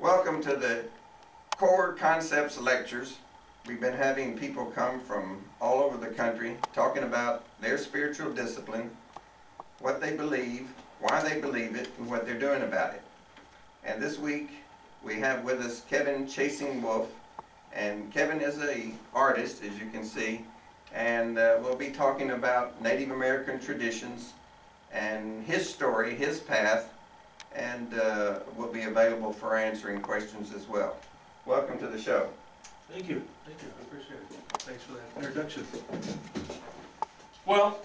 Welcome to the Core Concepts Lectures. We've been having people come from all over the country talking about their spiritual discipline, what they believe, why they believe it, and what they're doing about it. And this week we have with us Kevin Chasing Wolf, and Kevin is an artist, as you can see, and we'll be talking about Native American traditions and his story, his path, and will be available for answering questions as well. Welcome to the show. Thank you. Thank you. I appreciate it. Thanks for that introduction. Well,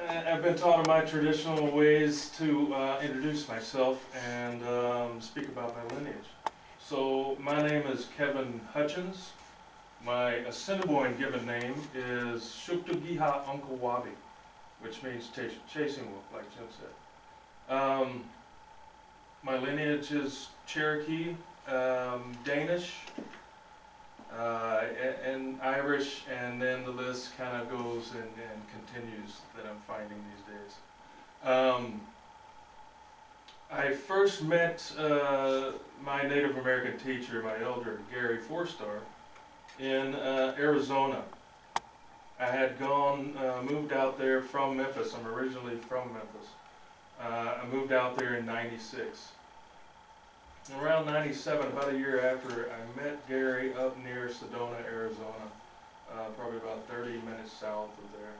I've been taught in my traditional ways to introduce myself and speak about my lineage. So my name is Kevin Hutchins. My Assiniboine given name is Shuktugiha Uncle Wabi, which means chasing wolf, like Jim said. My lineage is Cherokee, Danish, and Irish, and then the list kind of goes and continues that I'm finding these days. I first met my Native American teacher, my elder, Gary Forstar, in Arizona. I had moved out there from Memphis. I'm originally from Memphis. I moved out there in '96. Around '97, about a year after, I met Gary up near Sedona, Arizona, probably about 30 minutes south of there,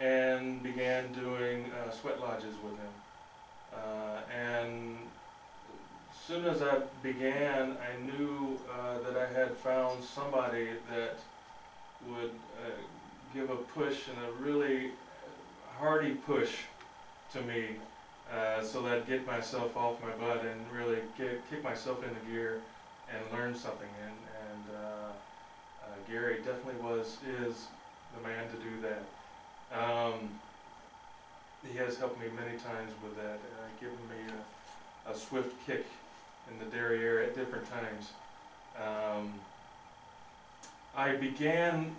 and began doing sweat lodges with him. And as soon as I began, I knew that I had found somebody that would give a push, and a really hearty push to me, so that I'd get myself off my butt and really kick myself into gear and learn something. And Gary definitely is the man to do that. He has helped me many times with that, given me a swift kick in the derriere at different times. I began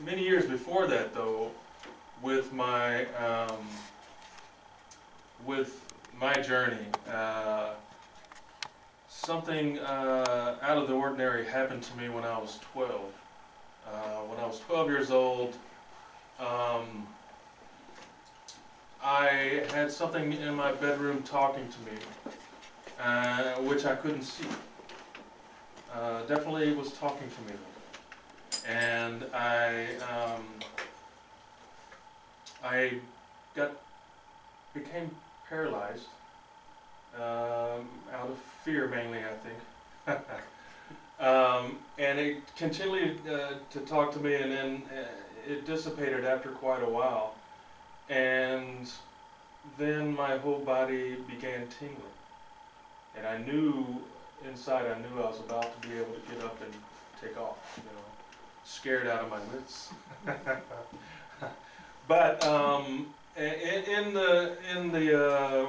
many years before that, though, with my journey. Something out of the ordinary happened to me when I was 12. When I was 12 years old, I had something in my bedroom talking to me, which I couldn't see. Definitely it was talking to me. And I became paralyzed, out of fear mainly, I think. And it continued to talk to me, and then it dissipated after quite a while. And then my whole body began tingling. And I knew, inside I knew I was about to be able to get up and take off, you know, scared out of my wits. But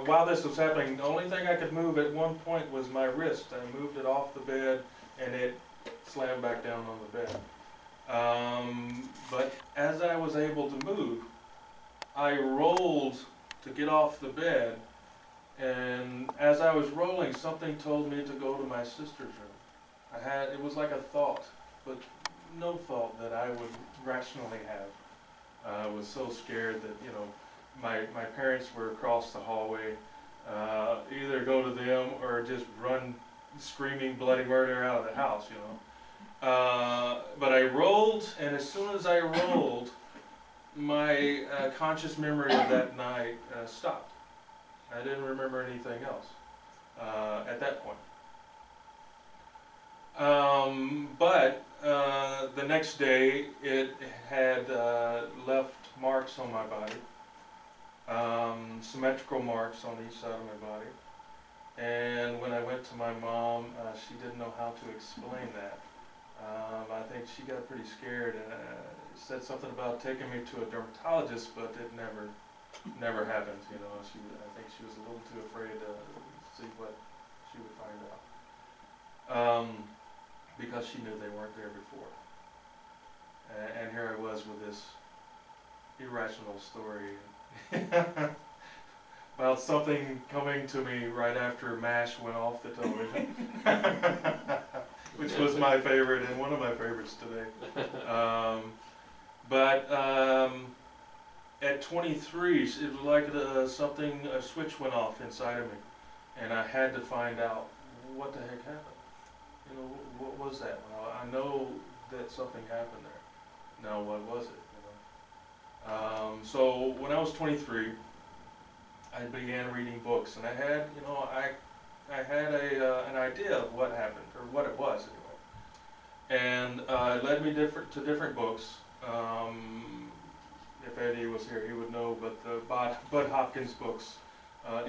while this was happening, the only thing I could move at one point was my wrist. I moved it off the bed, and it slammed back down on the bed. But as I was able to move, I rolled to get off the bed, and as I was rolling, something told me to go to my sister's room. It was like a thought, but no thought that I would rationally have. I was so scared that, you know, my parents were across the hallway. Either go to them or just run screaming bloody murder out of the house, you know. But I rolled, and as soon as I rolled, my conscious memory of that night stopped. I didn't remember anything else at that point. But the next day, it had left marks on my body, symmetrical marks on each side of my body. And when I went to my mom, she didn't know how to explain that. I think she got pretty scared and said something about taking me to a dermatologist, but it never happened. You know, I think she was a little too afraid to see what she would find out. Because she knew they weren't there before. And here I was with this irrational story. about something coming to me right after MASH went off the television, which was my favorite and one of my favorites today. But at 23, it was like a switch went off inside of me, and I had to find out what the heck happened. You know, what was that? Well, I know that something happened there. Now, what was it? You know? So when I was 23, I began reading books, and I had, you know, I had an idea of what happened or what it was anyway, and it led me to different books. If Eddie was here, he would know, but the Bud Hopkins books,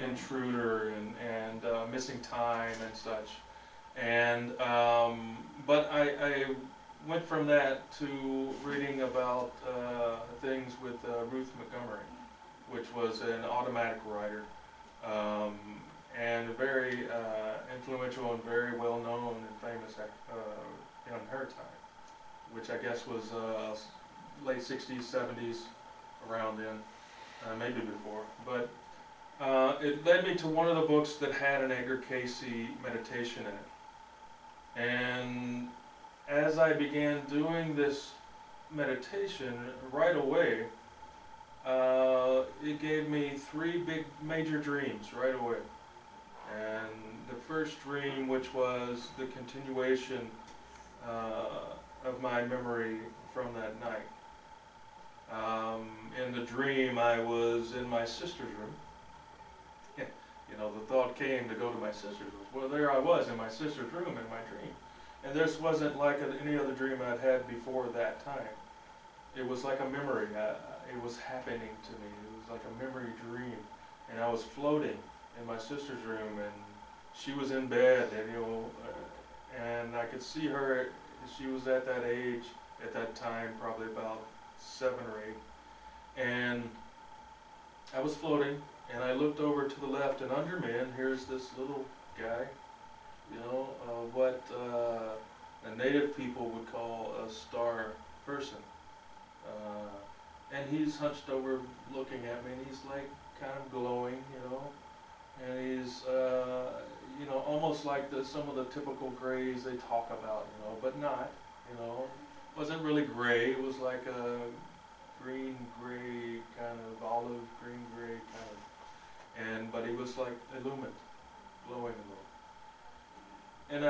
Intruder and Missing Time and such, and but I went from that to reading about things with Ruth Montgomery, which was an automatic writer, and very influential and very well known and famous in her time, which I guess was late 60s, 70s, around then, maybe before. But it led me to one of the books that had an Edgar Cayce meditation in it. And as I began doing this meditation right away, it gave me 3 big major dreams right away. And the first dream, which was the continuation of my memory from that night. In the dream, I was in my sister's room. You know, the thought came to go to my sister's room. Well, there I was in my sister's room in my dream. And this wasn't like any other dream I'd had before that time. It was like a memory. It was happening to me. It was like a memory dream. And I was floating in my sister's room, and she was in bed, and you know, and I could see her. She was at that age, at that time, probably about 7 or 8. And I was floating, and I looked over to the left, and under me, and here's this little guy, you know, what the native people would call a star person. And he's hunched over looking at me, and he's like kind of glowing, you know, and he's, you know, almost like some of the typical grays they talk about, you know, but not, you know, wasn't really gray. It was like a green gray, kind of olive green gray kind of, but he was like illumined, glowing a little. And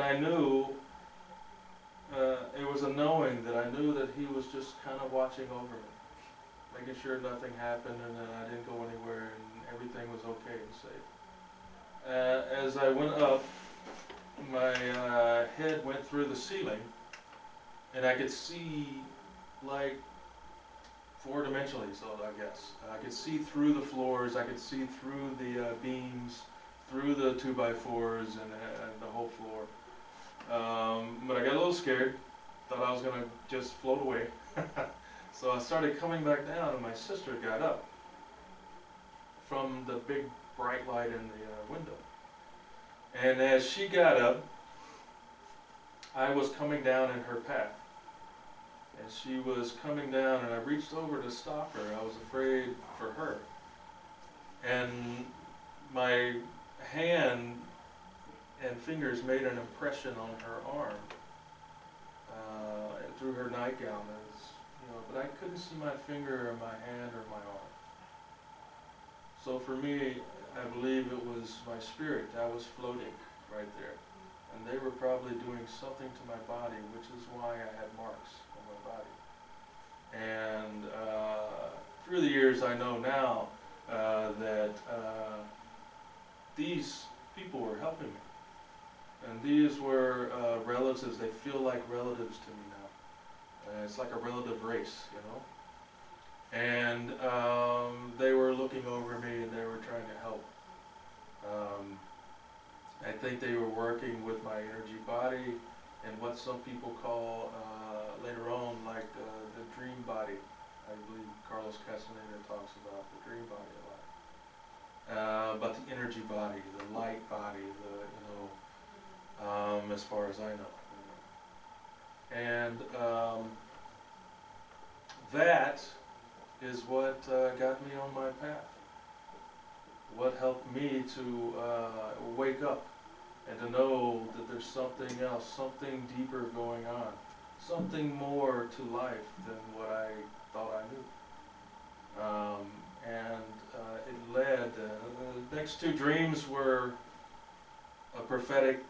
I knew, it was a knowing that I knew that he was just kind of watching over me, making sure nothing happened and that I didn't go anywhere and everything was okay and safe. As I went up, my head went through the ceiling, and I could see like 4-dimensionally, so I guess. I could see through the floors, I could see through the beams, through the 2x4s and the whole floor. But I got a little scared, thought I was gonna just float away. So I started coming back down, and my sister got up from the big bright light in the window. And as she got up, I was coming down in her path. And she was coming down, and I reached over to stop her. I was afraid for her. And my hand and fingers made an impression on her arm through her nightgown, but I couldn't see my finger or my hand or my arm. So for me, I believe it was my spirit. I was floating right there. And they were probably doing something to my body, which is why I had marks on my body. And through the years, I know now that these people were helping me. And these were relatives. They feel like relatives to me now. It's like a relative race, you know. And they were looking over me, and they were trying to help. I think they were working with my energy body and what some people call later on like the dream body. I believe Carlos Castaneda talks about the dream body a lot. But the energy body, the light body, as far as I know. And that is what got me on my path. me to wake up and to know that there's something else, something deeper going on, something more to life than what I thought I knew. It led, the next two dreams were a prophetic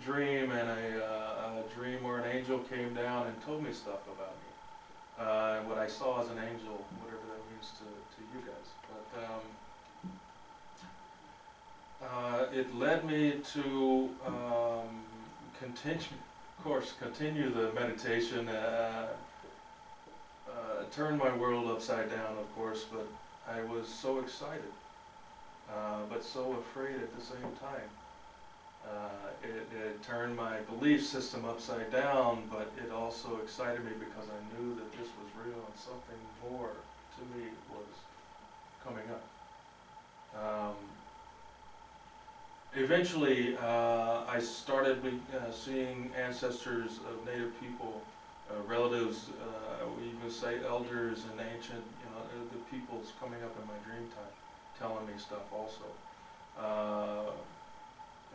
dream and a dream where an angel came down and told me stuff about me. And what I saw as an angel, whatever that means to you guys. But it led me to continue the meditation, turn my world upside down, of course, but I was so excited, but so afraid at the same time. It turned my belief system upside down, but it also excited me because I knew that this was real and something more to me was coming up. Eventually, I started seeing ancestors of Native people, relatives, we even say elders and ancient, the peoples coming up in my dream time, telling me stuff also.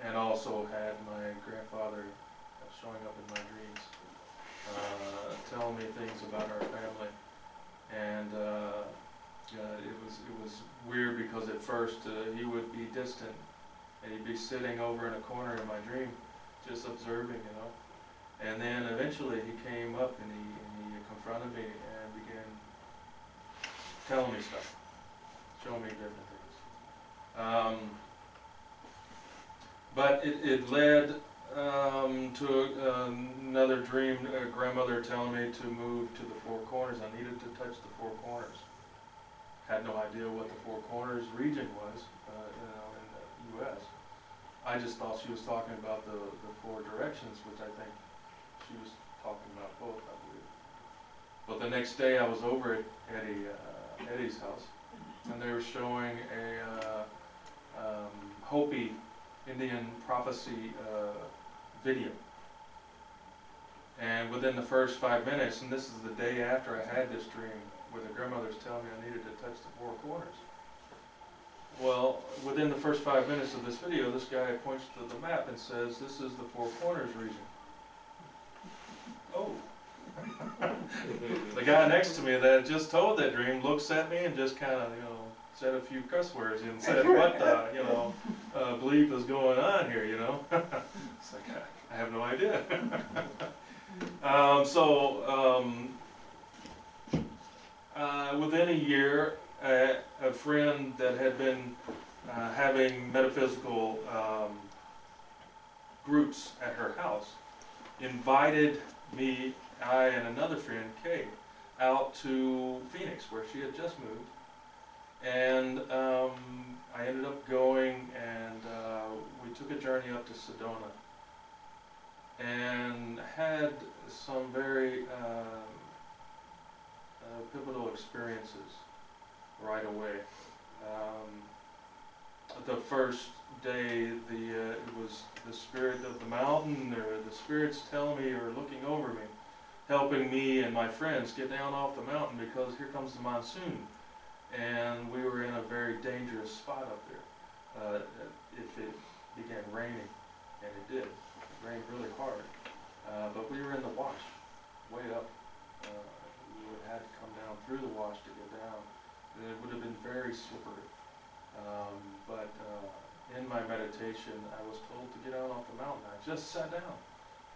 And also had my grandfather showing up in my dreams, telling me things about our family. And it was weird because at first he would be distant and he'd be sitting over in a corner in my dream, just observing, And then eventually he came up and he confronted me and began telling me stuff, showing me different things. But it led to another dream, a grandmother telling me to move to the Four Corners. I needed to touch the Four Corners. Had no idea what the Four Corners region was, in the U.S. I just thought she was talking about the four directions, which I think she was talking about both, I believe. But the next day I was over at Eddie's house, and they were showing a Hopi Indian prophecy video. And within the first 5 minutes, and this is the day after I had this dream, where the grandmother's telling me I needed to touch the Four Corners. Well, within the first 5 minutes of this video, this guy points to the map and says, "This is the Four Corners region." Oh. The guy next to me that just told that dream looks at me and just kind of, said a few cuss words and said, "What the, bleep is going on here, It's like, I have no idea. Within a year, a friend that had been having metaphysical groups at her house invited me, I and another friend, Kay, out to Phoenix, where she had just moved. And I ended up going, and we took a journey up to Sedona and had some very pivotal experiences right away. The first day, it was the spirit of the mountain, or the spirits telling me or looking over me, helping me and my friends get down off the mountain because here comes the monsoon. And we were in a very dangerous spot up there. If it began raining, and it did. It rained really hard. But we were in the wash, way up. We would have had to come down through the wash to get down. And it would have been very slippery. But in my meditation, I was told to get out off the mountain. I just sat down.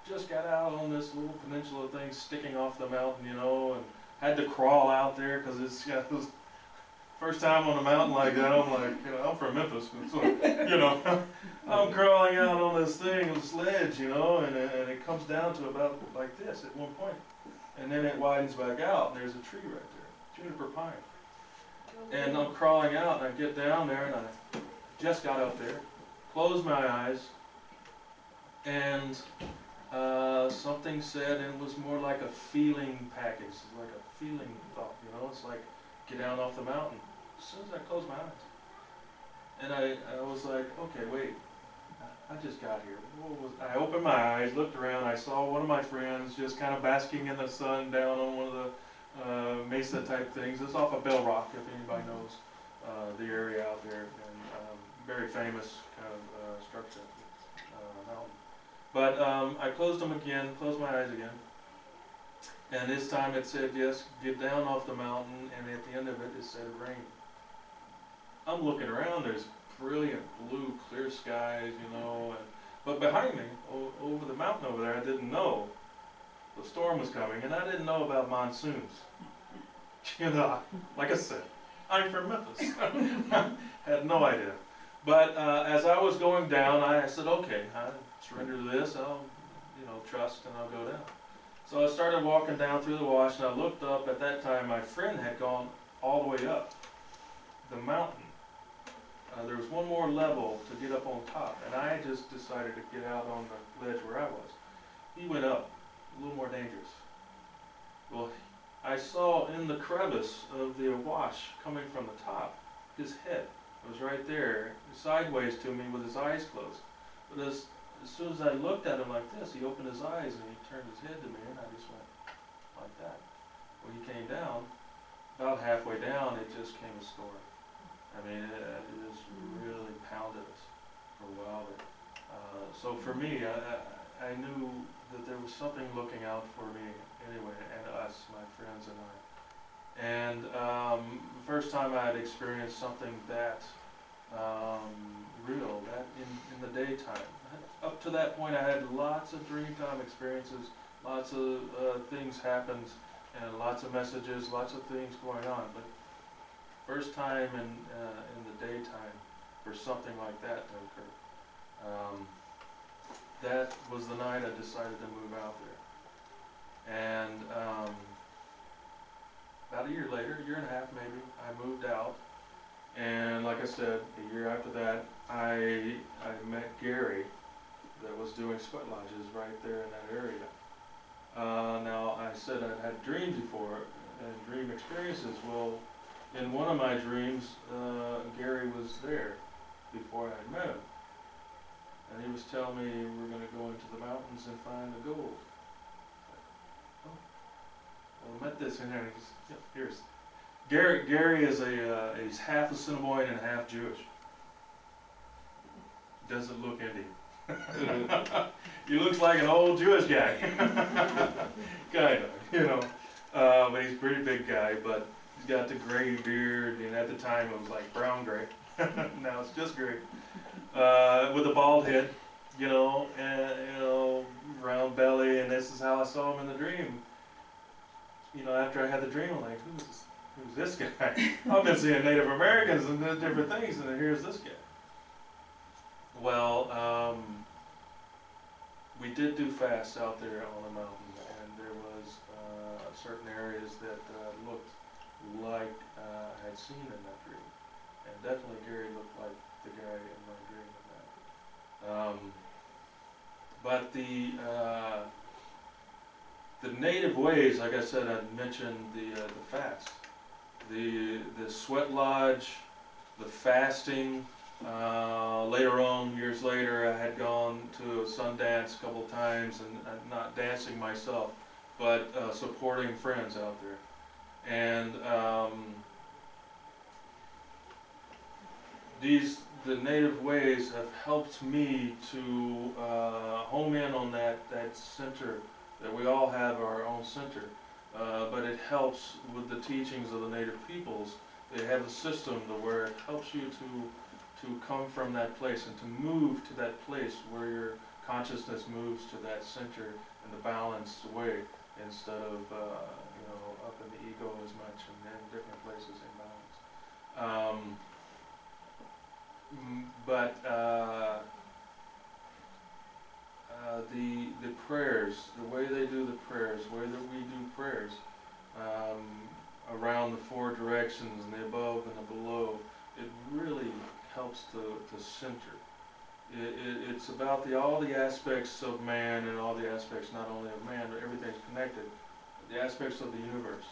Just got out on this little peninsula thing sticking off the mountain, and had to crawl out there because it was first time on a mountain like that. I'm like, I'm from Memphis, so, I'm crawling out on this thing, this ledge, and it comes down to about like this at one point. And then it widens back out, and there's a tree right there, juniper pine. And I'm crawling out, and I get down there, and I just got up there, closed my eyes, and something said, and it was more like a feeling package, like a feeling thought, it's like, get down off the mountain. As soon as I closed my eyes. And I was like, okay, wait, I just got here. I opened my eyes, looked around, I saw one of my friends just kind of basking in the sun down on one of the mesa type things. It's off of Bell Rock, if anybody knows the area out there. And very famous kind of structure, mountain. But I closed them again, closed my eyes again, and this time it said, yes, get down off the mountain, and at the end of it, it said rain. I'm looking around, there's brilliant blue, clear skies, you know, but behind me, over the mountain over there, I didn't know the storm was coming, and I didn't know about monsoons. You know, like I said, I'm from Memphis. Had no idea. But as I was going down, I said, okay, I surrender to this, I'll, you know, trust, and I'll go down. So I started walking down through the wash, and I looked up. At that time, my friend had gone all the way up the mountain. There was one more level to get up on top, and I just decided to get out on the ledge where I was. He went up, a little more dangerous. Well, I saw in the crevice of the wash coming from the top, his head was right there, sideways to me with his eyes closed. But as soon as I looked at him like this, he opened his eyes and he turned his head to me, and I just went like that. When he came down, about halfway down, it just came a storm. I mean, it just really pounded us for a while there. So for me, I knew that there was something looking out for me anyway, and us, my friends and I. And the first time I had experienced something that real, that in the daytime. Up to that point, I had lots of dreamtime experiences, lots of things happened, and lots of messages, lots of things going on. But first time in the daytime for something like that to occur. That was the night I decided to move out there. And about a year later, a year and a half maybe, I moved out. And like I said, a year after that, I met Gary that was doing sweat lodges right there in that area. Now, I said I'd had dreams before, and dream experiences. Well, in one of my dreams, Gary was there before I had met him. And he was telling me we're going to go into the mountains and find the gold. Oh, well, I met this in there. He's, yep, here's Gary is he's half Assiniboine and half Jewish. Doesn't look Indian. He looks like an old Jewish guy. Kind of, you know. But he's a pretty big guy, but he's got the gray beard, and at the time it was like brown gray. Now it's just gray. With a bald head, you know, and you know, round belly, and this is how I saw him in the dream. You know, after I had the dream, I'm like, who's this guy? I've been seeing Native Americans and different things, and then here's this guy. Well, we did do fasts out there on the mountain, and there was certain areas that looked like I had seen in that dream, and definitely Gary looked like the guy in my dream of that. But the native ways, like I said, I mentioned the fast, the sweat lodge, the fasting. Later on, years later, I had gone to a Sundance a couple times, and not dancing myself, but supporting friends out there. And the native ways have helped me to home in on that center, that we all have our own center, but it helps with the teachings of the native peoples. They have a system to where it helps you to come from that place and to move to that place where your consciousness moves to that center in the balanced way, instead of you know, up in the ego as much and in different places in balance. But the prayers, the way they do the prayers, the way that we do prayers, around the four directions and the above and the below, it really helps to center. It's about all the aspects of man, and all the aspects not only of man, but everything's connected. The aspects of the universe,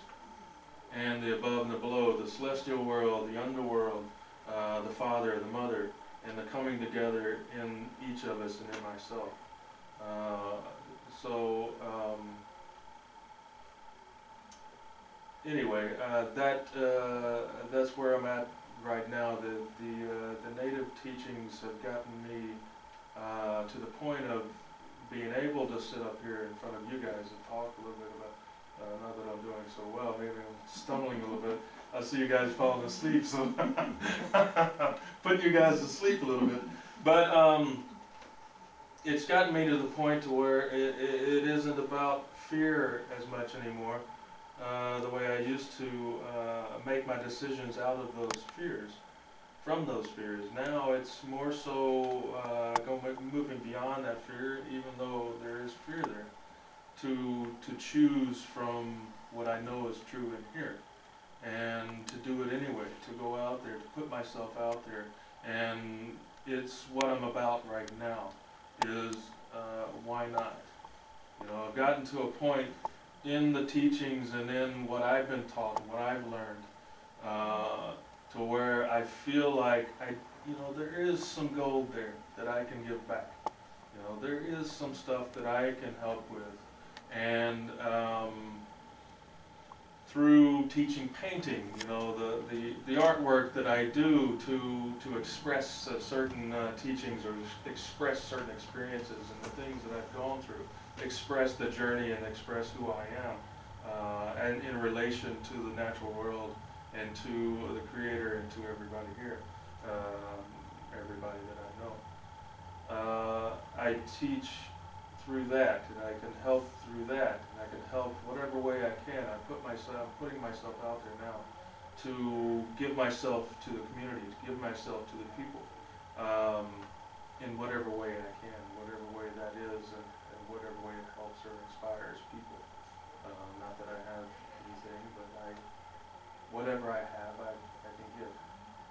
and the above and the below, the celestial world, the underworld, the Father, the Mother, and the coming together in each of us and in myself. Anyway, that's where I'm at right now. The native teachings have gotten me to the point of being able to sit up here in front of you guys and talk a little bit about, not that I'm doing so well, maybe I'm stumbling a little bit. I see you guys falling asleep, so putting you guys to sleep a little bit. But it's gotten me to the point to where it isn't about fear as much anymore, the way I used to make my decisions out of those fears, from those fears. Now it's more so moving beyond that fear, even though there is fear there, to choose from what I know is true in here, and to do it anyway, to go out there, to put myself out there. And it's what I'm about right now, is why not? You know, I've gotten to a point in the teachings and in what I've been taught and what I've learned, to where I feel like there is some gold there that I can give back. You know, there is some stuff that I can help with, and through teaching painting, you know, the artwork that I do to express certain teachings or express certain experiences and the things that I've gone through, express the journey and express who I am, and in relation to the natural world and to the Creator and to everybody here, everybody that I know. I teach through that, and I can help through that, and I can help whatever way I can. I'm putting myself out there now to give myself to the community, to give myself to the people, in whatever way I can, whatever way that is, and whatever way it helps or inspires people. Not that I have anything, but whatever I have, I can give,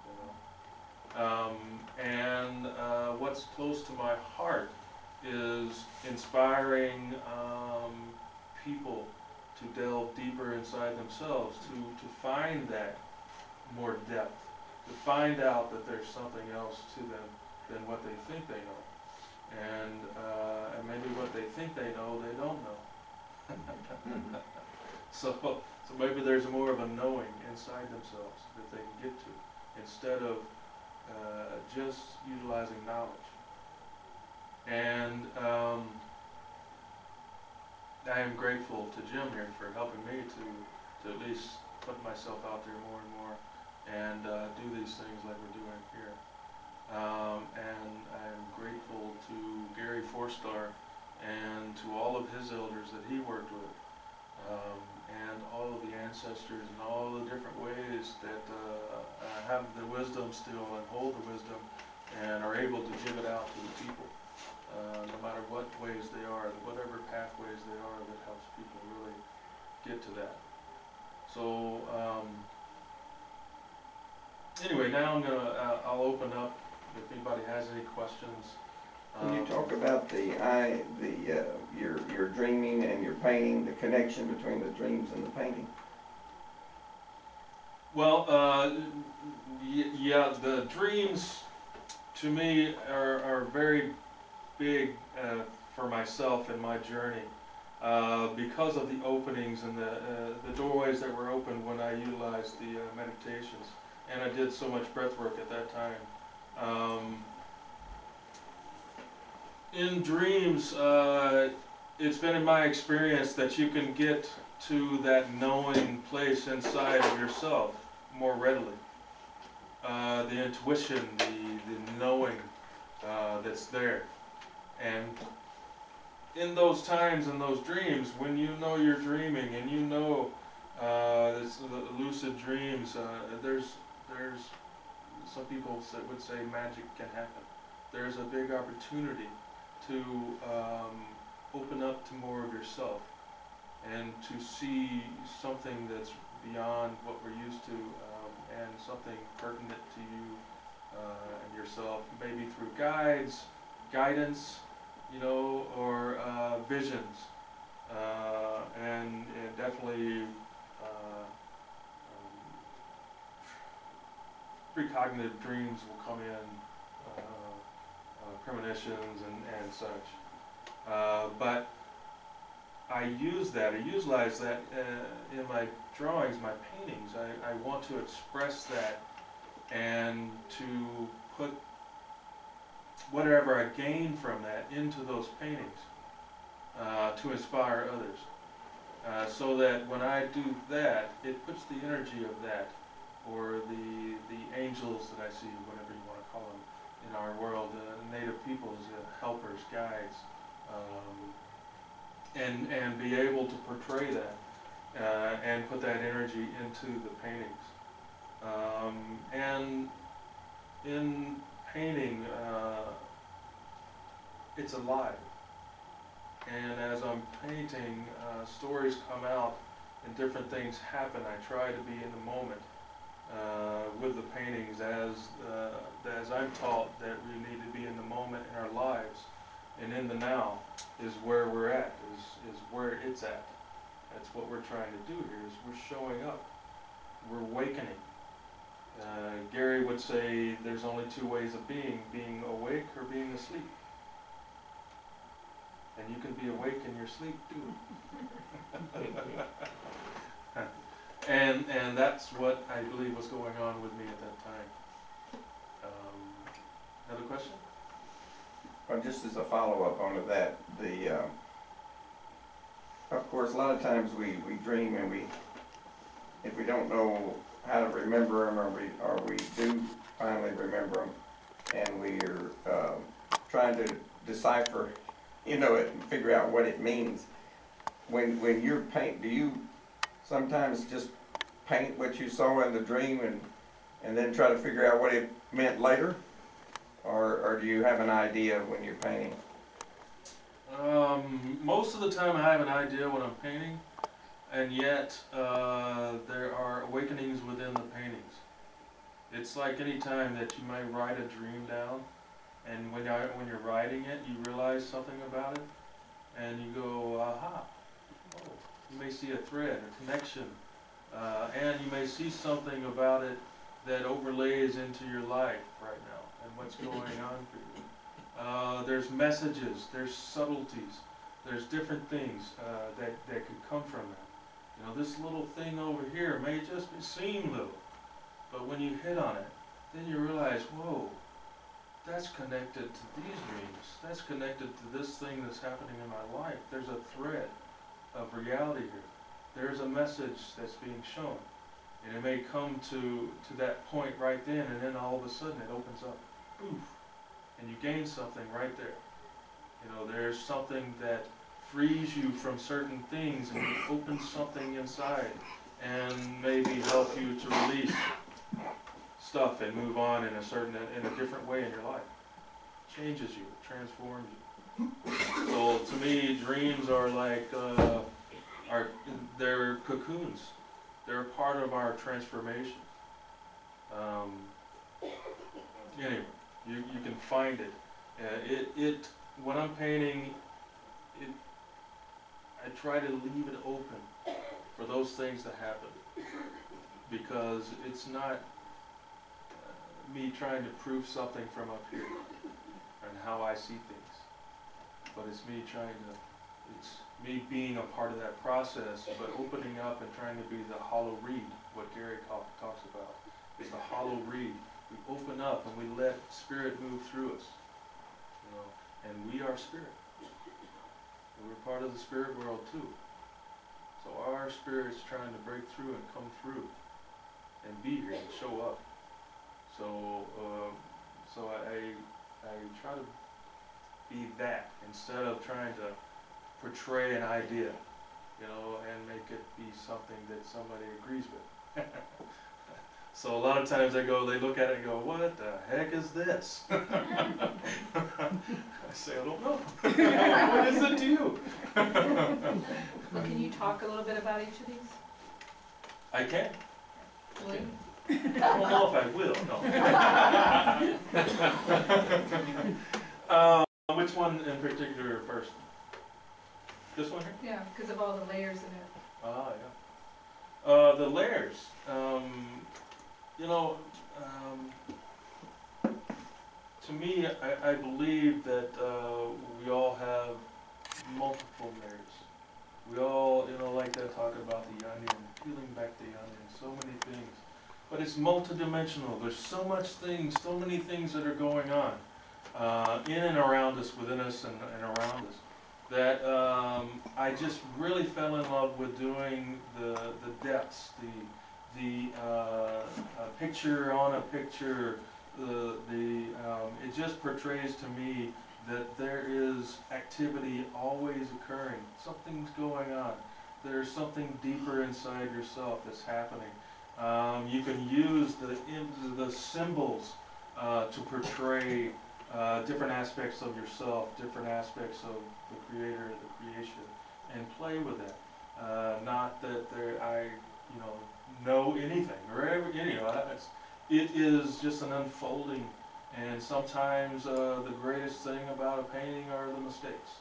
you know. And what's close to my heart is inspiring people to delve deeper inside themselves, to find that more depth, to find out that there's something else to them than what they think they know. And maybe what they think they know, they don't know. So maybe there's more of a knowing inside themselves that they can get to, instead of just utilizing knowledge. And I am grateful to Jim here for helping me to at least put myself out there more and more, and do these things like we're doing here. And I am grateful to Gary Forstar and to all of his elders that he worked with, and all of the ancestors and all the different ways that have the wisdom still and hold the wisdom and are able to give it out to the people, no matter what ways they are, whatever pathways they are that helps people really get to that. So anyway, now I'll open up if anybody has any questions. Can you talk about your dreaming and your painting, the connection between the dreams and the painting? Well, yeah, the dreams to me are very big for myself in my journey, because of the openings and the doorways that were opened when I utilized the meditations, and I did so much breath work at that time. In dreams, it's been in my experience that you can get to that knowing place inside of yourself more readily. The intuition, the knowing that's there. And in those times, in those dreams, when you know you're dreaming and you know the lucid dreams, there's some people would say magic can happen. There's a big opportunity to open up to more of yourself and to see something that's beyond what we're used to, and something pertinent to you and yourself, maybe through guidance, you know, or visions, and definitely precognitive dreams will come in, premonitions and such. But I utilize that in my drawings, my paintings. I want to express that and to put whatever I gain from that into those paintings to inspire others. So that when I do that, it puts the energy of that, or the angels that I see, whatever you want to call them, in our world, native peoples, helpers, guides, and be able to portray that and put that energy into the paintings. And in painting, it's alive. And as I'm painting, stories come out and different things happen. I try to be in the moment with the paintings, as I'm taught that we need to be in the moment in our lives, and in the now is where we're at, is where it's at. That's what we're trying to do here, is we're showing up, we're awakening. Gary would say there's only two ways of being awake or being asleep. And you can be awake in your sleep too. And that's what I believe was going on with me at that time. Another question? Well, just as a follow-up onto that, of course, a lot of times we dream, and if we don't know how to remember them, or we do finally remember them, and we're trying to decipher, it and figure out what it means. When you're do you sometimes just paint what you saw in the dream and then try to figure out what it meant later? Or do you have an idea when you're painting? Most of the time I have an idea when I'm painting, and yet there are awakenings within the paintings. It's like any time that you might write a dream down, and when you're writing it, you realize something about it, and you go, aha. Oh, you may see a thread, a connection, and you may see something about it that overlays into your life right now and what's going on for you. There's messages, there's subtleties, there's different things that could come from that. This little thing over here may just seem little, but when you hit on it, then you realize, whoa, that's connected to these dreams. That's connected to this thing that's happening in my life. There's a thread of reality here. There's a message that's being shown. And it may come to that point right then, and then all of a sudden it opens up. Poof. And you gain something right there. There's something that frees you from certain things, and it opens something inside and maybe help you to release stuff and move on in a different way in your life. Changes you, transforms you. So to me, dreams are like they're cocoons. They're a part of our transformation. Anyway, you can find it. When I'm painting, I try to leave it open for those things to happen, because it's not me trying to prove something from up here and how I see things, but it's me being a part of that process, but opening up and trying to be the hollow reed, what Gary talks about. It's the hollow reed. We open up and we let spirit move through us, and we are spirit. And we're part of the spirit world too. So our spirit's trying to break through and come through and be here and show up. So I try to be that instead of trying to portray an idea, and make it be something that somebody agrees with. So a lot of times they look at it and go, what the heck is this? I say, I don't know. What is it to you? Well, can you talk a little bit about each of these? I can. Will you? I don't know if I will, no. Which one in particular first? This one here? Yeah, because of all the layers in it. Ah, yeah. The layers. To me, I believe that we all have multiple layers. We all, like that, talking about the onion, peeling back the onion, so many things. but it's multidimensional. There's so many things that are going on in and around us, within us, and around us, that I just really fell in love with doing the depths, the picture on a picture. It just portrays to me that there is activity always occurring. Something's going on. There's something deeper inside yourself that's happening. You can use the symbols to portray different aspects of yourself, different aspects of the Creator, the creation, and play with it. Not that I know anything or it is just an unfolding. And sometimes the greatest thing about a painting are the mistakes,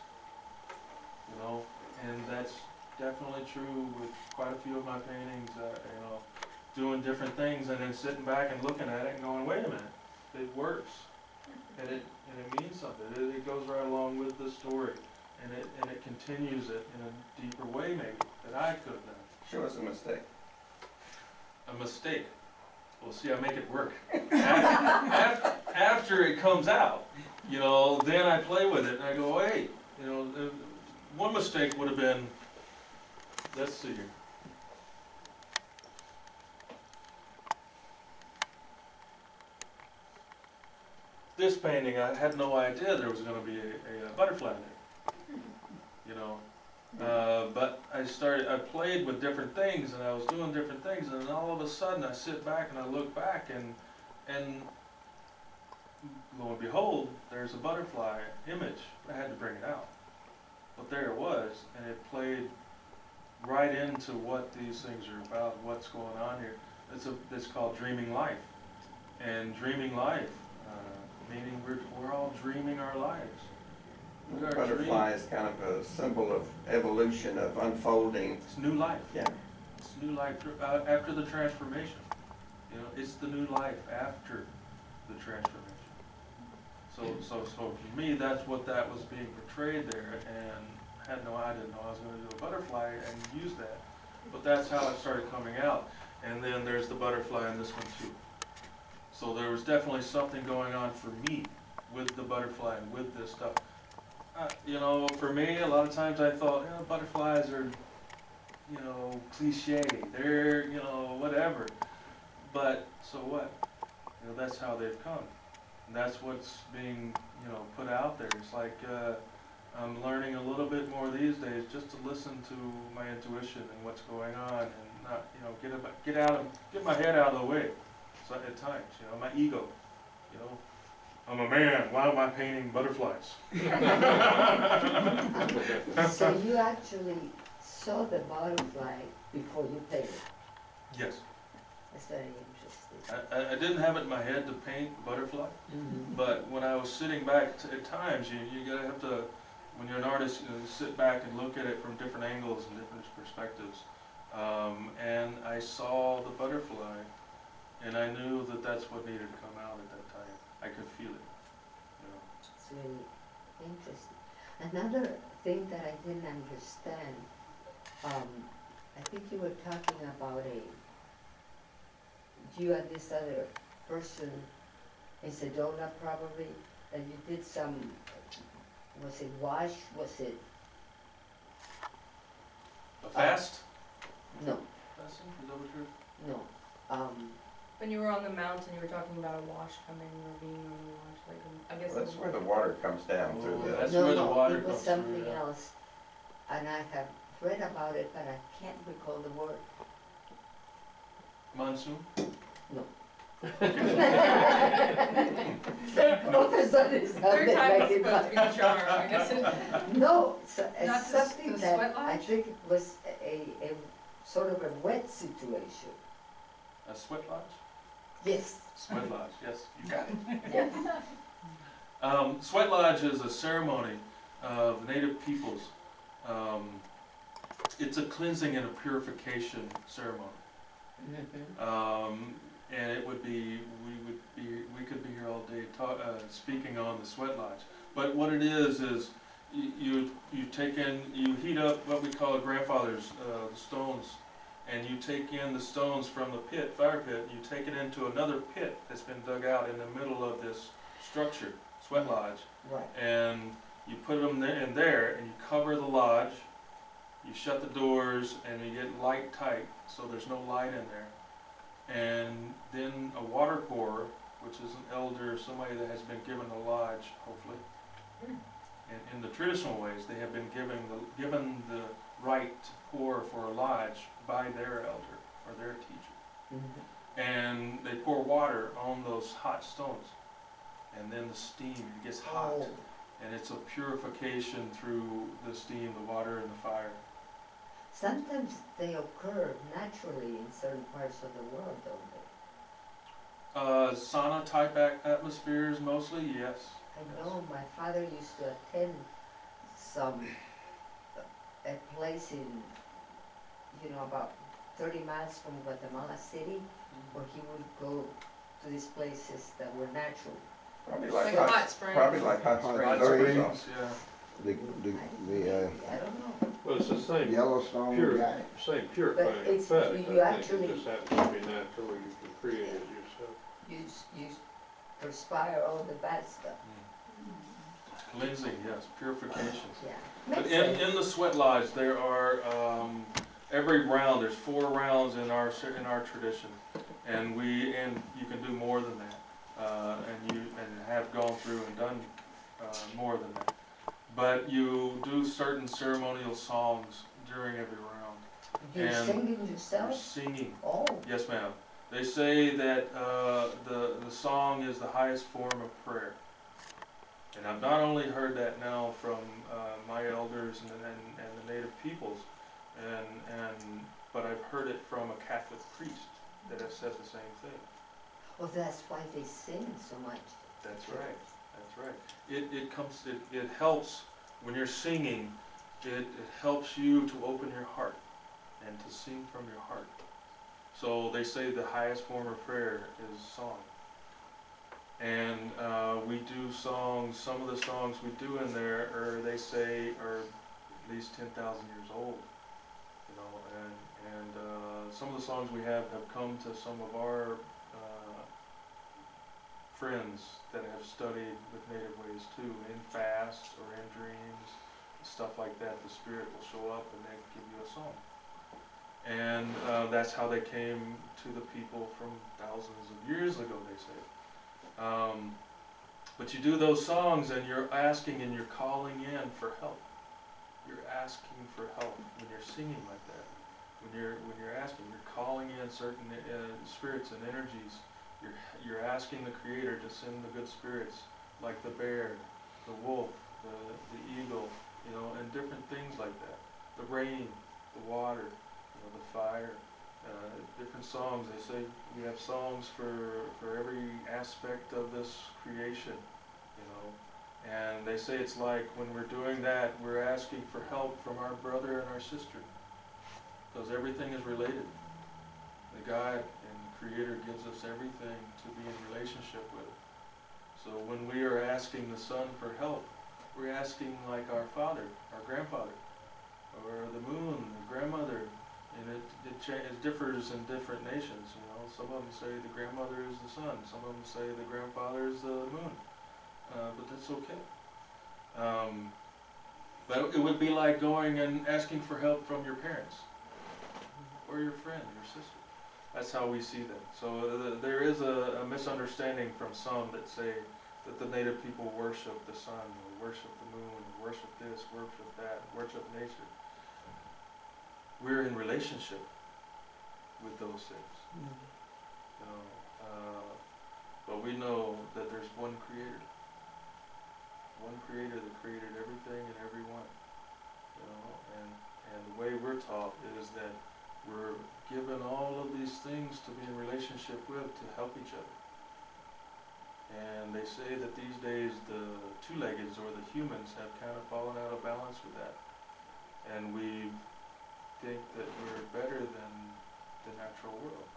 and that's definitely true with quite a few of my paintings. Doing different things and then sitting back and looking at it and going, wait a minute, it works, and it means something. It goes right along with the story, and it continues it in a deeper way maybe that I could have done. Show us a mistake. A mistake. Well, see, I make it work. After it comes out, then I play with it and I go, hey, one mistake would have been, let's see here. This painting, I had no idea there was going to be a butterfly there, but I played with different things and I was doing different things, and then all of a sudden I sit back and I look back and lo and behold, there's a butterfly image. I had to bring it out, but there it was, and it played right into what these things are about, what's going on here. It's called Dreaming Life, and Dreaming Life, meaning we're all dreaming our lives. The butterfly is kind of a symbol of evolution, of unfolding. It's new life. Yeah. It's new life after the transformation. It's the new life after the transformation. So for me, that's what that was being portrayed there, and I didn't know I was going to do a butterfly and use that, but that's how it started coming out. And then there's the butterfly in this one too. So there was definitely something going on for me with the butterfly and with this stuff. For me, a lot of times I thought, butterflies are, cliche. They're, whatever. But so what? That's how they've come. And that's what's being, put out there. It's like I'm learning a little bit more these days just to listen to my intuition and what's going on, and not, get my head out of the way. So at times, my ego, I'm a man, why am I painting butterflies? So you actually saw the butterfly before you painted? Yes. That's very interesting. I didn't have it in my head to paint butterfly, but when I was sitting back, at times you gotta have to, when you're an artist, sit back and look at it from different angles and different perspectives. And I saw the butterfly, and I knew that that's what needed to come out at that time. I could feel it. It's really interesting. Another thing that I didn't understand, I think you were talking about you and this other person in Sedona probably, that you did some, was it wash, was it? A fast? No, Fasting? Is that what you're? no. When you were on the mountain, you were talking about a wash coming or being on the wash, I guess. Well, that's where the water comes down through the. That's where the water it was comes through, something yeah. else. And I have read about it, but I can't recall the word. Monsoon? No. All of a sudden it Third sounded time like it's it supposed to be the charm, I guess. No, so, Not it's the something the that sweat I lodge? think it was a sort of a wet situation. A sweat lodge? Yes. Sweat lodge, yes, you got it. Yeah. Sweat lodge is a ceremony of Native peoples. It's a cleansing and a purification ceremony. And it would be, we could be here all day speaking on the sweat lodge. But what it is you heat up what we call grandfathers, the stones, and you take in the stones from the pit, fire pit, you take it into another pit that's been dug out in the middle of this structure, sweat lodge, Right. and you put them in there, and you cover the lodge, you shut the doors, and you get light tight, so there's no light in there. And then a water pourer, which is an elder, somebody that has been given a lodge, hopefully. And in the traditional ways, they have been given the right to pour for a lodge by their elder or their teacher. Mm-hmm. And they pour water on those hot stones, and then the steam, it gets hot, Oh. and it's a purification through the steam, the water, and the fire. Sometimes they occur naturally in certain parts of the world, don't they? Sauna type atmospheres mostly, yes. I know my father used to attend a place in, about 30 miles from Guatemala City, where he would go to these places that were natural. Probably Like like hot hot, springs. probably like hot Hot springs. Hot springs. springs, yeah. The I don't know. Well, it's the same, Yellowstone pure, guy. same But purifying it's- effect. you I think actually- it just happens to be natural, you can create it yourself. You perspire all the bad stuff. Cleansing, yes, purification. Yeah. But Makes in sense. the sweat lodge, there are every round. There's 4 rounds in our tradition, and you can do more than that, and have gone through and done more than that. But you do certain ceremonial songs during every round. You're and singing You're yourself? singing. Oh. Yes, ma'am. They say that the song is the highest form of prayer. And I've not only heard that now from my elders and the native peoples, but I've heard it from a Catholic priest that has said the same thing. Well, that's why they sing so much. That's right. That's right. It helps when you're singing. It helps you to open your heart and to sing from your heart. So they say the highest form of prayer is song. And we do songs. Some of the songs we do in there they say are at least 10,000 years old. And some of the songs we have come to some of our friends that have studied with native ways too, in fast or in dreams, stuff like that. The spirit will show up and they give you a song. And that's how they came to the people from thousands of years ago, they say. But you do those songs and you're asking and you're calling in for help. You're asking for help when you're singing like that. When you're asking, you're calling in certain spirits and energies. You're asking the Creator to send the good spirits, like the bear, the wolf, the eagle, and different things like that. The rain, the water, the fire, different songs. They say we have songs for every aspect of this creation, and they say it's like when we're doing that, we're asking for help from our brother and our sister, because everything is related. The God and the Creator gives us everything to be in relationship with. So when we are asking the sun for help, we're asking like our father, our grandfather, or the moon, the grandmother, and it differs in different nations. Some of them say the grandmother is the sun, some of them say the grandfather is the moon, but that's okay. But it would be like going and asking for help from your parents, or your friend, your sister. That's how we see them. So there is a misunderstanding from some that say that the native people worship the sun, or worship the moon, or worship this, worship that, worship nature. We're in relationship with those things. But we know that there's one Creator. One Creator that created everything and everyone. And the way we're taught is that we're given all of these things to be in relationship with to help each other. And they say that these days the two-leggeds or the humans have kind of fallen out of balance with that. And we think that we're better than the natural world,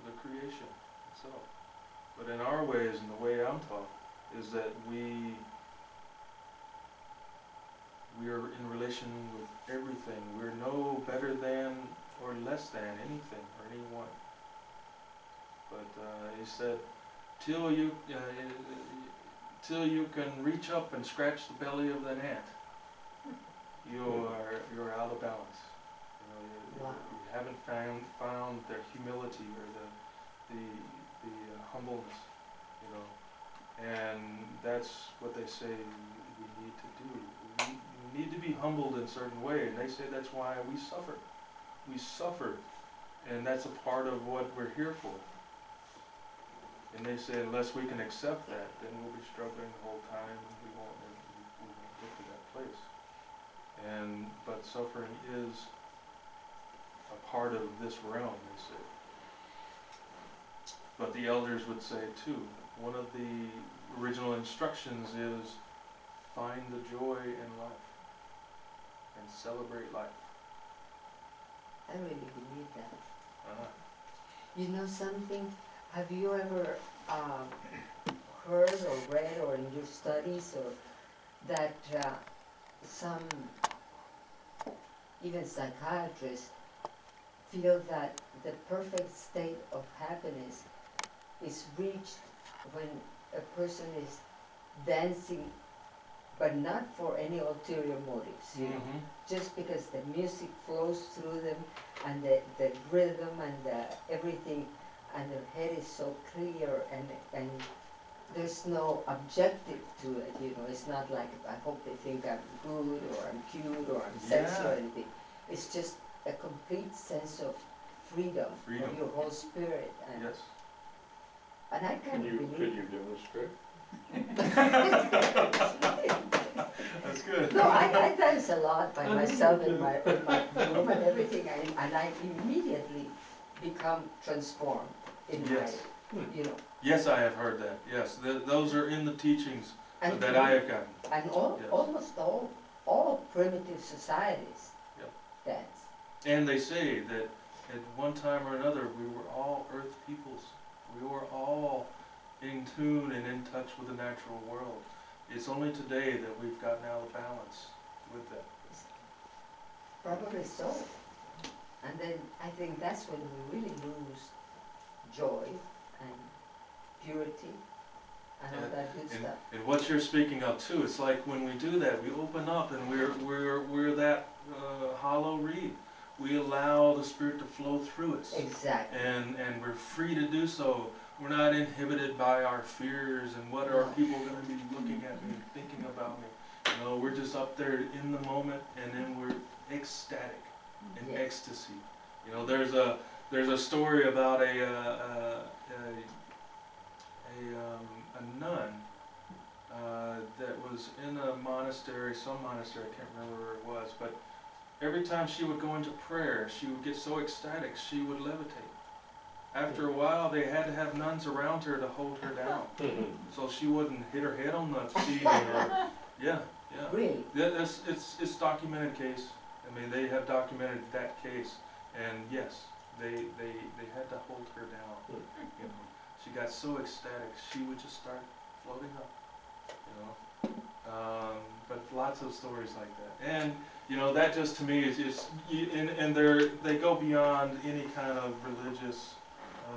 the creation itself. But in our ways, and the way I'm taught, is that we are in relation with everything. We're no better than or less than anything or anyone. But he said, till you can reach up and scratch the belly of an ant, you're out of balance. You know, you haven't found their humility or the humbleness. You know, and that's what they say we need to do. We need to be humbled in a certain way, and they say that's why we suffer. We suffer, and that's a part of what we're here for. And they say unless we can accept that, then we'll be struggling the whole time, and we won't get to that place. But suffering is a part of this realm, they say. But the elders would say too, one of the original instructions is find the joy in life and celebrate life. I really believe that. Uh-huh. You know something? Have you ever heard or read or in your studies or that some even psychiatrists feel that the perfect state of happiness is reached when a person is dancing, but not for any ulterior motives, you know, just because the music flows through them and the rhythm and everything, and their head is so clear and there's no objective to it, you know. It's not like I hope they think I'm good or I'm cute or I'm sexy or anything. It's just a complete sense of freedom. Of your whole spirit. And yes. And I can't believe. Could you demonstrate? That's good. No, I dance a lot by myself in my room and everything, and I immediately become transformed in yes. my, you know. Yes, I have heard that. Yes, those are in the teachings And that I have gotten. And yes. almost all primitive societies dance. And they say that at one time or another we were all earth peoples. We were all in tune and in touch with the natural world. It's only today that we've gotten out of balance with that. Probably so. And then I think that's when we really lose joy and purity and all that good stuff. And what you're speaking of too, it's like when we do that, we open up and we're that hollow reed. We allow the Spirit to flow through us. Exactly. And we're free to do so. We're not inhibited by our fears and what are people going to be looking at me and thinking about me. You know, we're just up there in the moment, and then we're ecstatic in ecstasy. You know, there's a story about a nun that was in a monastery, some monastery, I can't remember where it was, but every time she would go into prayer, she would get so ecstatic, she would levitate. After a while, they had to have nuns around her to hold her down, so she wouldn't hit her head on the seat. Really? Yeah, it's documented case. I mean, they have documented that case, and yes, they had to hold her down. You know, she got so ecstatic, she would just start floating up. You know, but lots of stories like that, and you know, that just to me is just, and they go beyond any kind of religious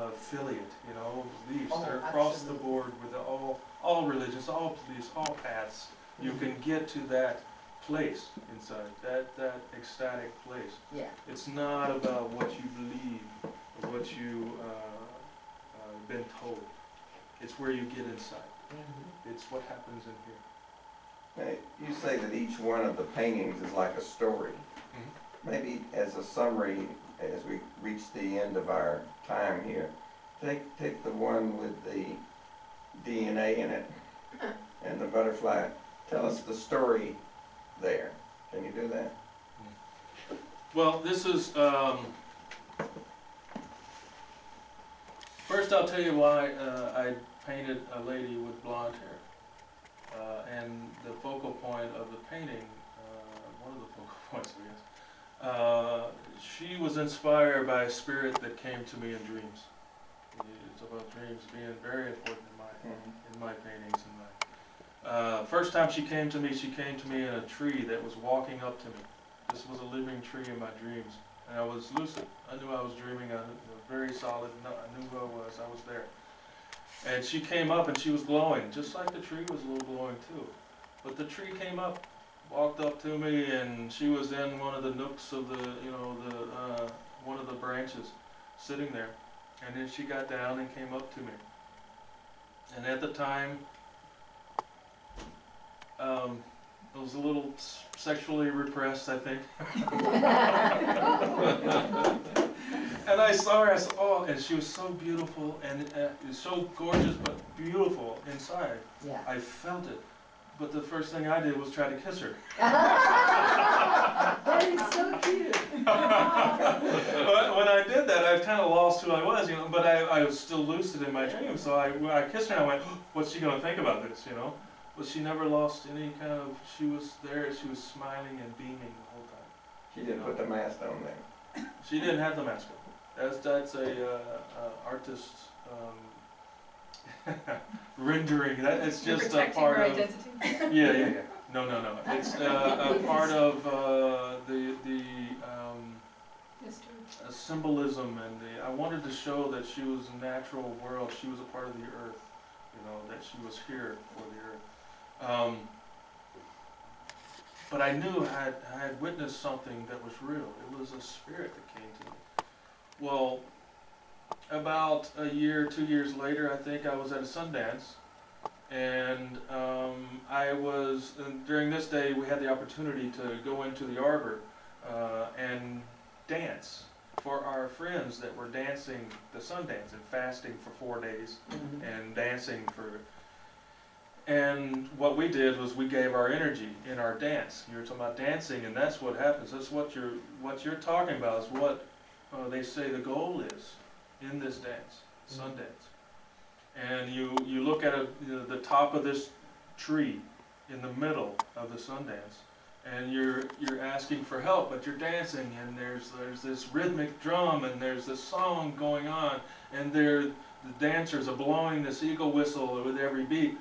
affiliate, you know, beliefs. They're across the board with all religions, all beliefs, all paths. You can get to that place inside, that ecstatic place. Yeah. It's not about what you believe or what you been told. It's where you get inside. It's what happens in here. Now, you say that each one of the paintings is like a story. Maybe as a summary, as we reach the end of our time here, take the one with the DNA in it and the butterfly. Tell us the story there. Can you do that? Well, this is, first I'll tell you why I painted a lady with blonde hair. And the focal point of the painting, one of the focal points, I guess, she was inspired by a spirit that came to me in dreams. It's about dreams being very important in my paintings. First time she came to me in a tree that was walking up to me. This was a living tree in my dreams. and I was lucid. I knew I was dreaming. I was very solid. I knew who I was there. And she came up and she was glowing, just like the tree was a little glowing too. But the tree came up, walked up to me, and she was in one of the nooks of the, one of the branches, sitting there. And then she got down and came up to me. And at the time, it was a little sexually repressed, I think. And I saw her, I said, oh, and she was so beautiful and so gorgeous, but beautiful inside. Yeah. I felt it. But the first thing I did was try to kiss her. That is so cute. When I did that, I kind of lost who I was, but I was still lucid in my dream. So I kissed her and I went, what's she going to think about this, But she never lost any kind of, she was there, she was smiling and beaming the whole time. She didn't put the mask on there. She didn't have the mask on. That's a artist's rendering. It's just a part of. Identity. Yeah. No. It's a part of the History. symbolism, and I wanted to show that she was a natural world. She was a part of the earth. That she was here for the earth. But I knew I had witnessed something that was real. It was a spirit that came to me. Well, about a year, 2 years later, I think I was at a Sundance, and during this day we had the opportunity to go into the arbor and dance for our friends that were dancing the Sundance and fasting for 4 days and dancing for. And what we did was we gave our energy in our dance. You were talking about dancing, and that's what happens. That's what you're talking about is what they say the goal is in this dance, Sundance. And you look at the top of this tree in the middle of the Sundance, and you're asking for help, but you're dancing, and there's this rhythmic drum, and there's this song going on, and the dancers are blowing this eagle whistle with every beat.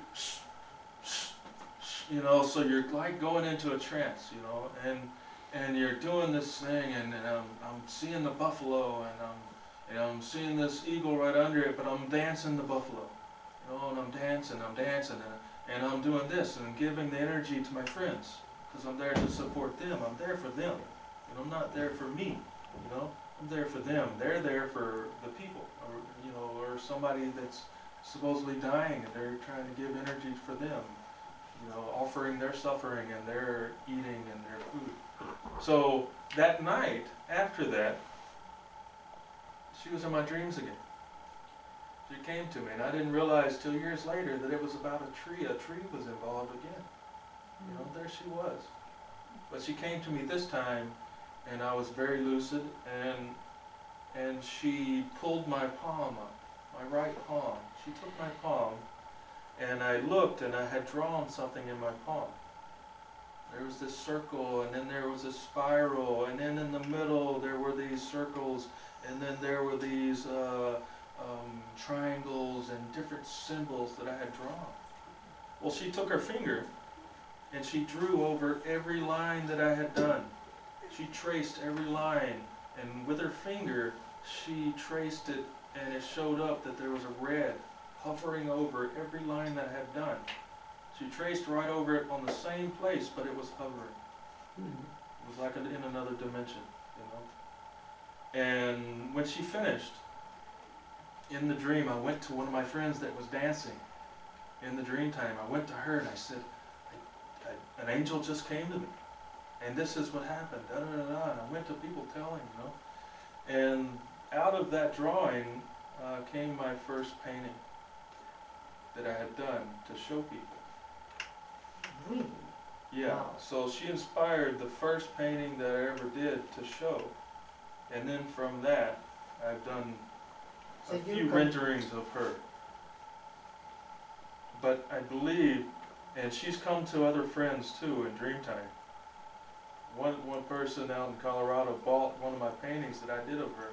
So you're like going into a trance, and you're doing this thing, and I'm seeing the buffalo, and I'm seeing this eagle right under it, but I'm dancing the buffalo, and I'm dancing, and I'm doing this, and I'm giving the energy to my friends, because I'm there to support them. I'm there for them, I'm not there for me, I'm there for them. They're there for the people, or somebody that's supposedly dying, and they're trying to give energy for them, offering their suffering and their eating and their food. So that night, after that, she was in my dreams again. She came to me, and I didn't realize 2 years later that it was about a tree. A tree was involved again. There she was. But she came to me this time, and I was very lucid, and she pulled my palm up, my right palm. She took my palm, and I looked, and I had drawn something in my palm. There was this circle, and then there was a spiral, and then in the middle there were these circles, and then there were these triangles and different symbols that I had drawn. Well, she took her finger, and she drew over every line that I had done. She traced every line, and with her finger, she traced it, and it showed up that there was a red hovering over every line that I had done. She traced right over it on the same place, but it was hovering. It was like in another dimension, And when she finished, in the dream, I went to one of my friends that was dancing. In the dream time, I went to her and I said, an angel just came to me, and this is what happened, And I went to people telling, And out of that drawing came my first painting that I had done to show people. Really? Yeah, Wow. So she inspired the first painting that I ever did to show. And then from that, I've done a few renderings of her. But I believe, and she's come to other friends too in Dreamtime. One person out in Colorado bought one of my paintings that I did of her,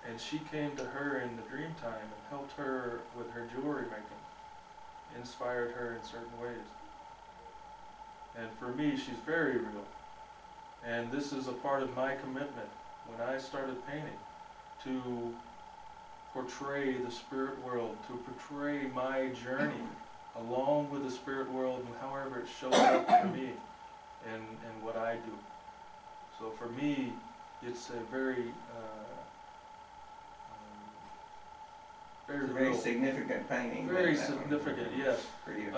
and she came to her in the Dreamtime and helped her with her jewelry making, inspired her in certain ways. And for me, she's very real. And this is a part of my commitment when I started painting, to portray the spirit world, to portray my journey along with the spirit world and however it shows up for me and what I do. So for me, it's a very, Very significant painting. very that one. significant, yes. For you.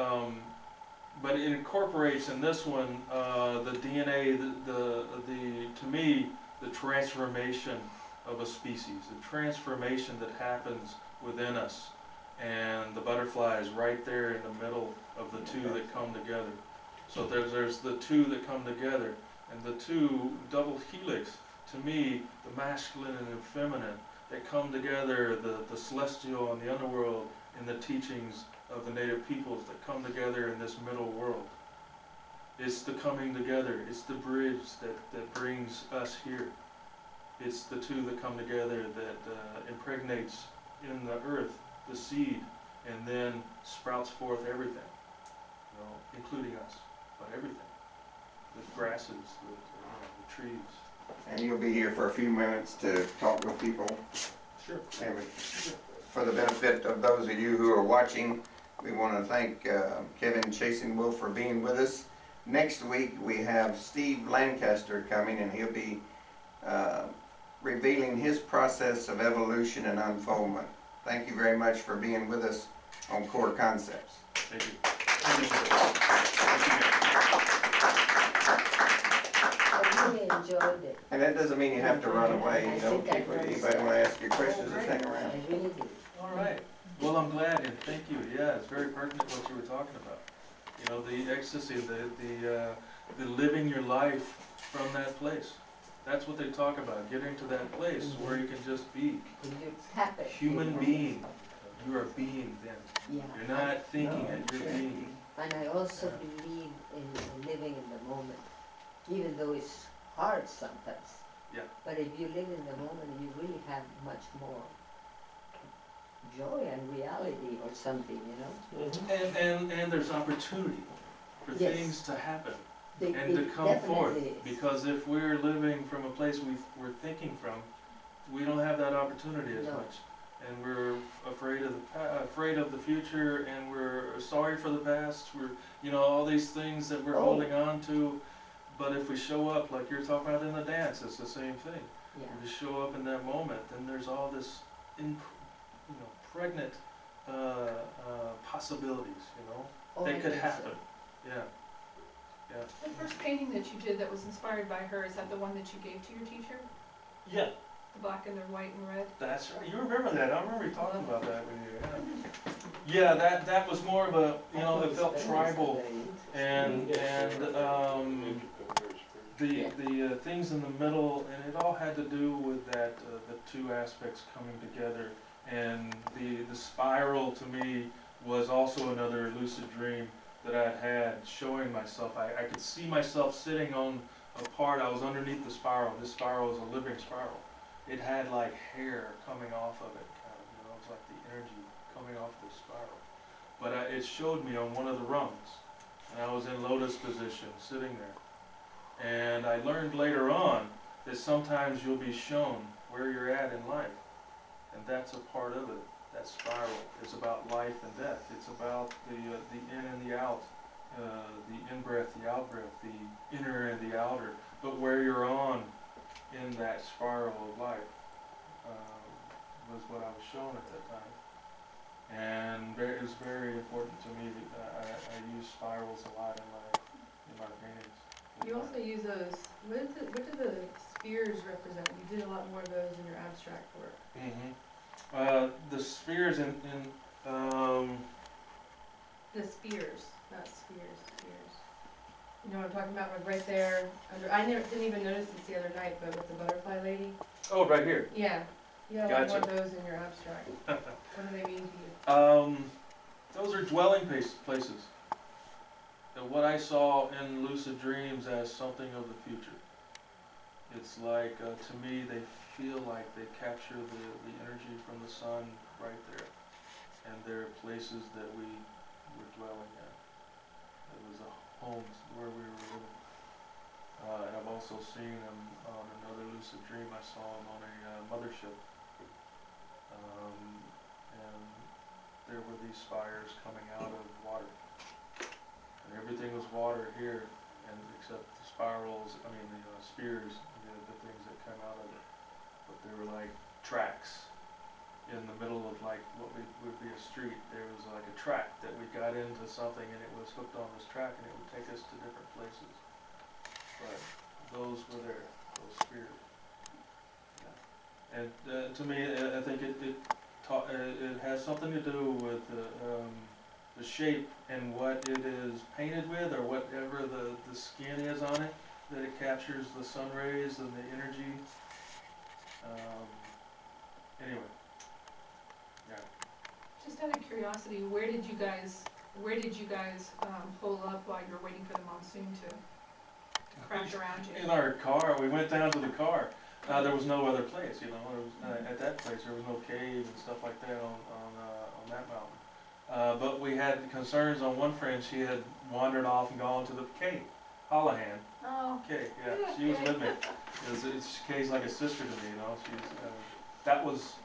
But it incorporates in this one the DNA, to me, the transformation of a species, the transformation that happens within us. And the butterfly is right there in the middle of the two that come together. So there's the two that come together, and the two double helix, to me, the masculine and the feminine, that come together, the celestial and the underworld in the teachings of the native peoples that come together in this middle world. It's the coming together, it's the bridge that brings us here. It's the two that come together that impregnates in the earth the seed and then sprouts forth everything, you know, including us, but everything. The grasses, the trees. And you'll be here for a few minutes to talk with people. Sure. And for the benefit of those of you who are watching, we want to thank Kevin Chasing-Wolf for being with us. Next week we have Steve Lancaster coming, and he'll be revealing his process of evolution and unfoldment. Thank you very much for being with us on Core Concepts. Thank you. I really enjoyed it. And that doesn't mean you have to run away. I You know, think I people, will. anybody want to ask you questions, just hang around. I really did. All right. Well, I'm glad, and thank you. Yeah, it's very pertinent what you were talking about. You know, the ecstasy, the living your life from that place. That's what they talk about, getting to that place where you can just be. When you tap it. Human being. You are being then. Yeah. You're not thinking it, you're being. And I also believe in living in the moment, even though it's hard sometimes. Yeah. But if you live in the moment, you really have much more joy and reality or something, you know? And there's opportunity for Yes. things to happen They- and to it come forth. definitely is. Because if we're living from a place we're thinking from, we don't have that opportunity as No. much. And we're afraid of the future, and we're sorry for the past. We're, you know, all these things that we're Oh. holding on to. But if we show up, like you're talking about in the dance, it's the same thing. Yeah. If you show up in that moment, then there's all this, pregnant possibilities, Oh, that I could think so. happen. Yeah. Yeah. The first painting that you did that was inspired by her, is that the one that you gave to your teacher? Yeah. The black and the white and red? That's right. You remember that? I remember you talking about that with you. Yeah, that was more of a, it felt tribal, and the things in the middle, and it all had to do with that the two aspects coming together, and the spiral to me was also another lucid dream that I had, showing myself. I could see myself sitting on a part. I was underneath the spiral. This spiral was a living spiral. It had like hair coming off of it, kind of, it was like the energy coming off the spiral. But it showed me on one of the rungs, and I was in lotus position, sitting there. And I learned later on that sometimes you'll be shown where you're at in life, and that's a part of it. That spiral is about life and death. It's about the in and the out, the in-breath, the out-breath, the inner and the outer. But where you're on in that spiral of life was what I was shown at that time. And it was very important to me. I use spirals a lot in my paintings. You also use those, what do the spheres represent? You did a lot more of those in your abstract work. The spheres in The spheres, not spheres, spheres. You know what I'm talking about, like right there, I didn't even notice this the other night, but with the butterfly lady? oh, right here. Yeah, you had a lot more of Gotcha. those in your abstract. What do they mean to you? Those are dwelling places. And what I saw in lucid dreams as something of the future. It's like, to me, they feel like they capture the energy from the sun right there. And they're places that we were dwelling at. It was a home where we were living. And I've also seen him on another lucid dream. I saw him on a mothership. And there were these spires coming out of water. And everything was water here, and except the spirals, I mean the spears, the things that come out of it. But they were like tracks in the middle of like what would be a street. There was like a track that we got into something, and it was hooked on this track, and it would take us to different places. But those were there, those spears. Yeah. And to me, I think it has something to do with the shape and what it is painted with, or whatever the skin is on it, that it captures the sun rays and the energy. Anyway, yeah. Just out of curiosity, where did you guys hole up while you were waiting for the monsoon to crash around you? In our car, we went down to the car. There was no other place, you know. There was, at that place, there was no cave and stuff like that on that mountain. But we had concerns on one friend. She had wandered off and gone to the cave, Hollahan. Oh. Okay, yeah, she was with me. Kay's like a sister to me, you know. That was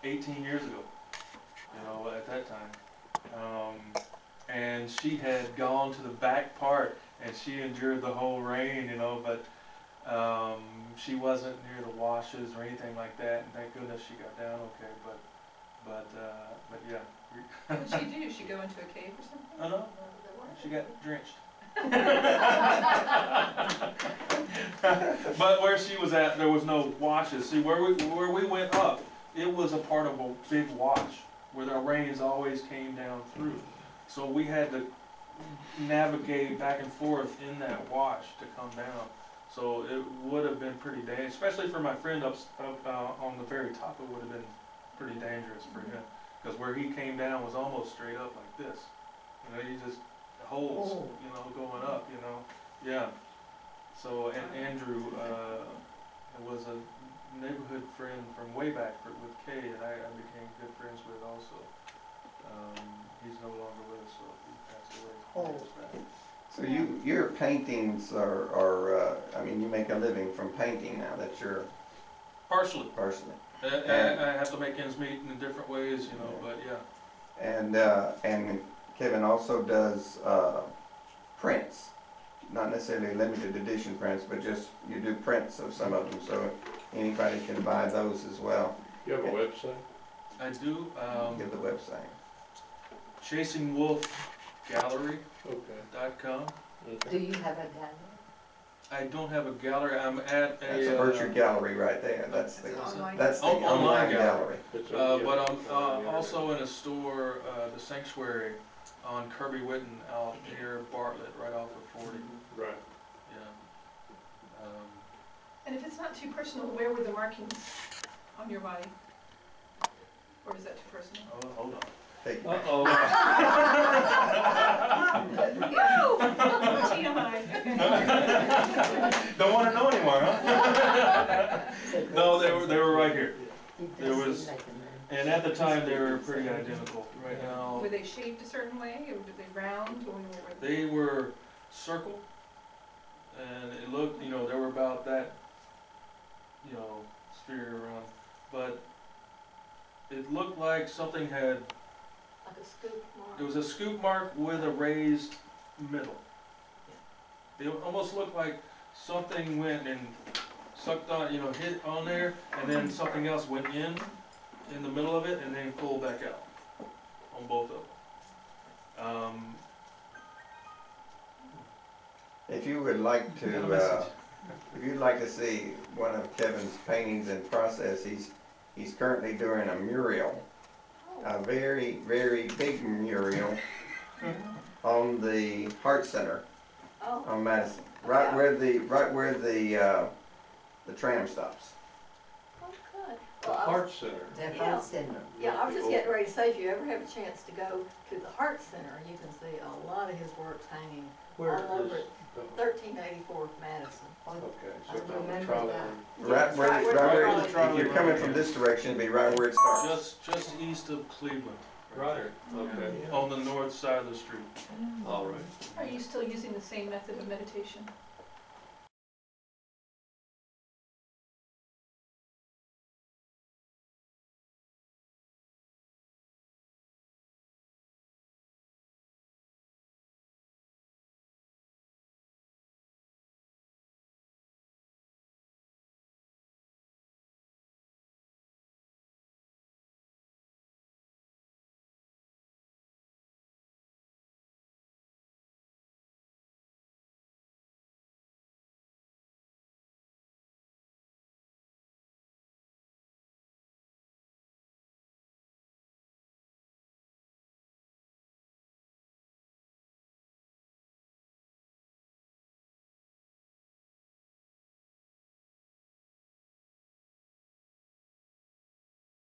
18 years ago, you know, at that time. And she had gone to the back part, and she endured the whole rain, you know, but she wasn't near the washes or anything like that, and thank goodness she got down okay, but yeah. What did she do? She go into a cave or something? Oh no, she got drenched. But where she was at, there was no washes. See, where we went up, it was a part of a big wash where the rains always came down through. So we had to navigate back and forth in that wash to come down. So it would have been pretty dangerous, especially for my friend up on the very top. It would have been pretty dangerous for him, because where he came down was almost straight up like this. You know, you just holes, you know, going up. You know, yeah. So and Andrew was a neighborhood friend from way back with Kay, and I became good friends with also. He's no longer with us, so he passed away. So your paintings are I mean, you make a living from painting now. That's your partially. I have to make ends meet in different ways, you know, but yeah. And Kevin also does prints, not necessarily limited edition prints, but just you do prints of some of them, so anybody can buy those as well. You have a website? I do. Give the website. ChasingWolfGallery.com. Okay. Do you have a gallery? I don't have a gallery. I'm at a. That's a virtual gallery right there. That's the Online. online gallery. But I'm also in a store, the Sanctuary, on Kirby Witten out near Bartlett, right off of 40. Right. Yeah. And if it's not too personal, where were the markings on your body? Or is that too personal? Oh, hold on. Take it. Uh-oh. TMI. Don't want to know anymore, huh? No, they were right here. There was, and at the time they were pretty identical. Right now, Were they shaped a certain way, or were they round, or were they were circle, and it looked, you know, they were about that, you know, sphere around, but it looked like something had. like a scoop mark? It was a scoop mark with a raised middle. It almost looked like something went and sucked on, you know, hit on there, and then something else went in the middle of it, and then pulled back out on both of them. If you would like to, if you'd like to see one of Kevin's paintings in process, he's currently doing a mural, a very, very big mural on the Heart Center on Madison, right where the tram stops. Oh, good. The Well, Heart Center. The Yeah. Heart Center. yeah, I was just getting ready to say, if you ever have a chance to go to the Heart Center, you can see a lot of his works hanging Where all over is? it. 1384 Madison. Okay, I so it's on the remember trolley. that. Right where, Right where right where, if you're coming from this direction, it'd be right where it starts. Just east of Cleveland. Right, okay, On the north side of the street. all right. Are you still using the same method of meditation?